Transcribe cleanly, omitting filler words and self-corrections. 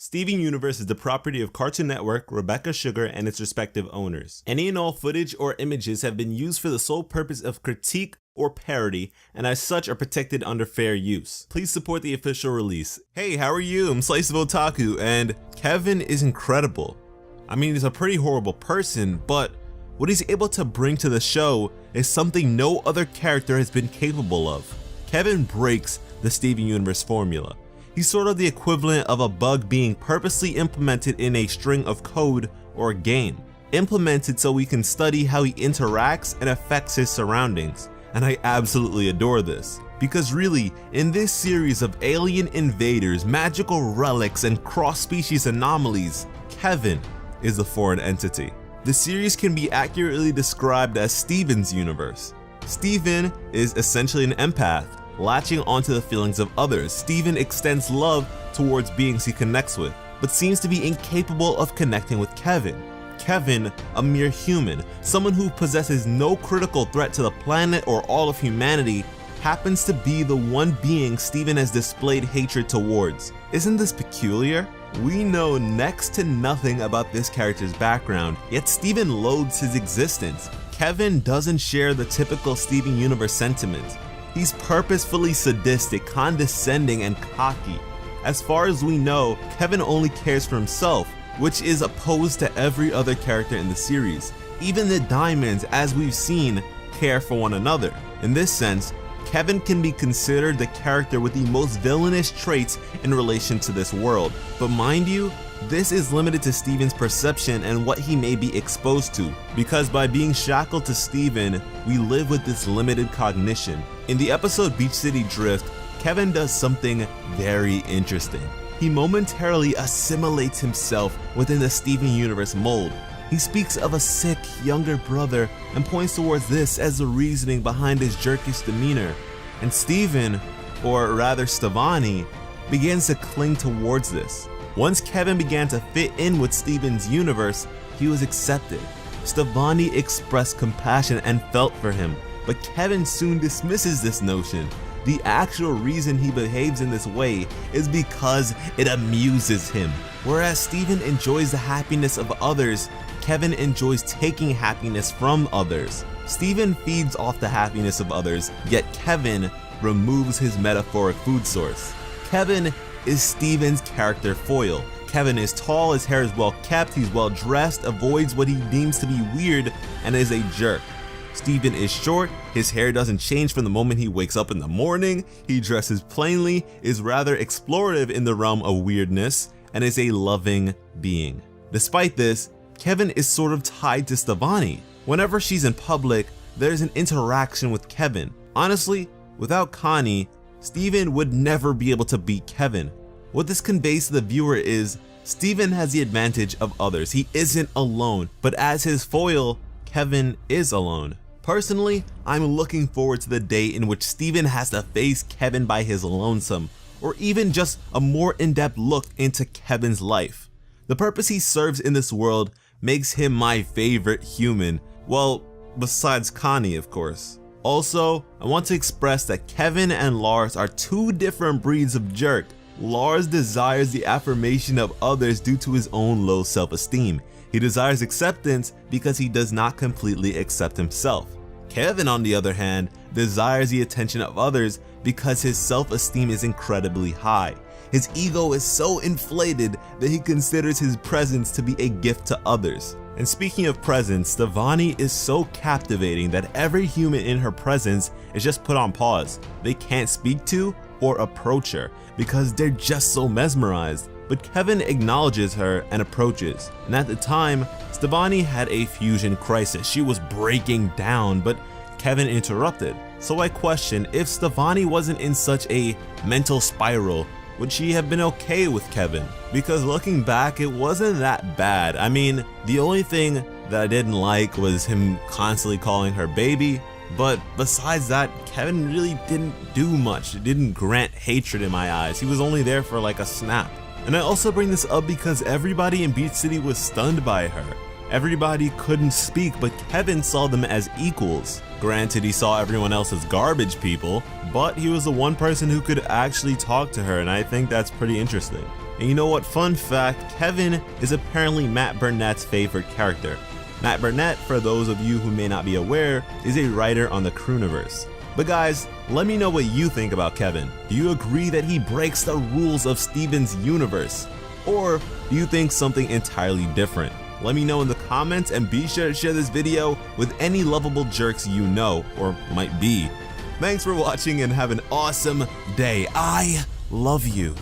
Steven Universe is the property of Cartoon Network, Rebecca Sugar, and its respective owners. Any and all footage or images have been used for the sole purpose of critique or parody, and as such are protected under fair use. Please support the official release. Hey, how are you? I'm Slice of Otaku, and Kevin is incredible. I mean, he's a pretty horrible person, but what he's able to bring to the show is something no other character has been capable of. Kevin breaks the Steven Universe formula. He's sort of the equivalent of a bug being purposely implemented in a string of code or game. Implemented so we can study how he interacts and affects his surroundings. And I absolutely adore this. Because really, in this series of alien invaders, magical relics, and cross-species anomalies, Kevin is the foreign entity. The series can be accurately described as Steven's universe. Steven is essentially an empath, latching onto the feelings of others. Steven extends love towards beings he connects with, but seems to be incapable of connecting with Kevin. Kevin, a mere human, someone who possesses no critical threat to the planet or all of humanity, happens to be the one being Steven has displayed hatred towards. Isn't this peculiar? We know next to nothing about this character's background, yet Steven loathes his existence. Kevin doesn't share the typical Steven Universe sentiments. He's purposefully sadistic, condescending, and cocky. As far as we know, Kevin only cares for himself, which is opposed to every other character in the series. Even the Diamonds, as we've seen, care for one another. In this sense, Kevin can be considered the character with the most villainous traits in relation to this world. But mind you, this is limited to Steven's perception and what he may be exposed to, because by being shackled to Steven, we live with this limited cognition. In the episode Beach City Drift, Kevin does something very interesting. He momentarily assimilates himself within the Steven Universe mold. He speaks of a sick younger brother and points towards this as the reasoning behind his jerkish demeanor. And Steven, or rather Stevonnie, begins to cling towards this. Once Kevin began to fit in with Steven's universe, he was accepted. Stevonnie expressed compassion and felt for him, but Kevin soon dismisses this notion. The actual reason he behaves in this way is because it amuses him. Whereas Steven enjoys the happiness of others, Kevin enjoys taking happiness from others. Steven feeds off the happiness of others, yet Kevin removes his metaphoric food source. Kevin is Steven's character foil. Kevin is tall, his hair is well kept, he's well dressed, avoids what he deems to be weird, and is a jerk. Steven is short, his hair doesn't change from the moment he wakes up in the morning, he dresses plainly, is rather explorative in the realm of weirdness, and is a loving being. Despite this, Kevin is sort of tied to Stevonnie. Whenever she's in public, there's an interaction with Kevin. Honestly, without Connie, Steven would never be able to beat Kevin. What this conveys to the viewer is, Steven has the advantage of others. He isn't alone, but as his foil, Kevin is alone. Personally, I'm looking forward to the day in which Steven has to face Kevin by his lonesome, or even just a more in-depth look into Kevin's life. The purpose he serves in this world makes him my favorite human, well, besides Connie, of course. Also, I want to express that Kevin and Lars are two different breeds of jerk. Lars desires the affirmation of others due to his own low self-esteem. He desires acceptance because he does not completely accept himself. Kevin, on the other hand, desires the attention of others because his self-esteem is incredibly high. His ego is so inflated that he considers his presence to be a gift to others. And speaking of presence, Stevonnie is so captivating that every human in her presence is just put on pause. They can't speak to or approach her because they're just so mesmerized. But Kevin acknowledges her and approaches. And at the time, Stevonnie had a fusion crisis. She was breaking down, but Kevin interrupted. So I question, if Stevonnie wasn't in such a mental spiral, would she have been okay with Kevin? Because looking back, it wasn't that bad. I mean, the only thing that I didn't like was him constantly calling her baby. But besides that, Kevin really didn't do much. It didn't grant hatred in my eyes. He was only there for like a snap. And I also bring this up because everybody in Beach City was stunned by her. Everybody couldn't speak, but Kevin saw them as equals. Granted, he saw everyone else as garbage people, but he was the one person who could actually talk to her, and I think that's pretty interesting. And you know what, fun fact, Kevin is apparently Matt Burnett's favorite character. Matt Burnett, for those of you who may not be aware, is a writer on the Crooniverse. But guys, let me know what you think about Kevin. Do you agree that he breaks the rules of Steven's universe? Or do you think something entirely different? Let me know in the comments, and be sure to share this video with any lovable jerks you know, or might be. Thanks for watching and have an awesome day. I love you.